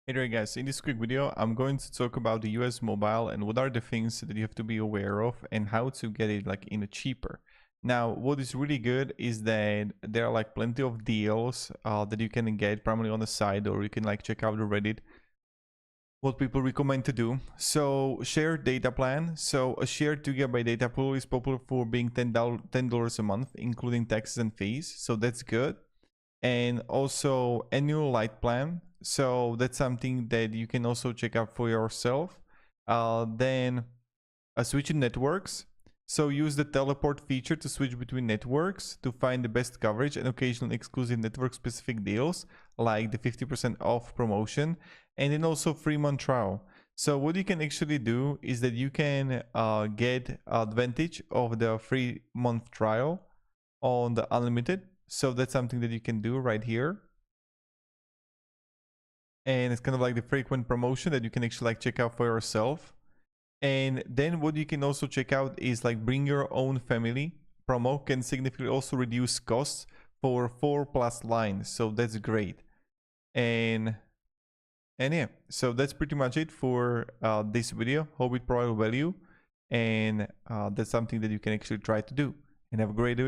Hey there guys, in this quick video I'm going to talk about the US mobile and what are the things that you have to be aware of and how to get it like in a cheaper. Now what is really good is that there are like plenty of deals that you can get primarily on the side, or you can like check out the Reddit what people recommend to do. So shared data plan. So a shared 2 GB data pool is popular for being $10 a month including taxes and fees, so that's good. And also annual light plan, so that's something that you can also check out for yourself. Then switching networks, so use the teleport feature to switch between networks to find the best coverage and occasional exclusive network specific deals like the 50% off promotion, and then also free month trial. So what you can actually do is that you can get advantage of the free month trial on the unlimited. So that's something that you can do right here. And it's kind of like the frequent promotion that you can actually like check out for yourself. And then what you can also check out is like bring your own family promo can significantly also reduce costs for 4+ lines. So that's great. And yeah, so that's pretty much it for this video. Hope it provided value. And that's something that you can actually try to do. And have a great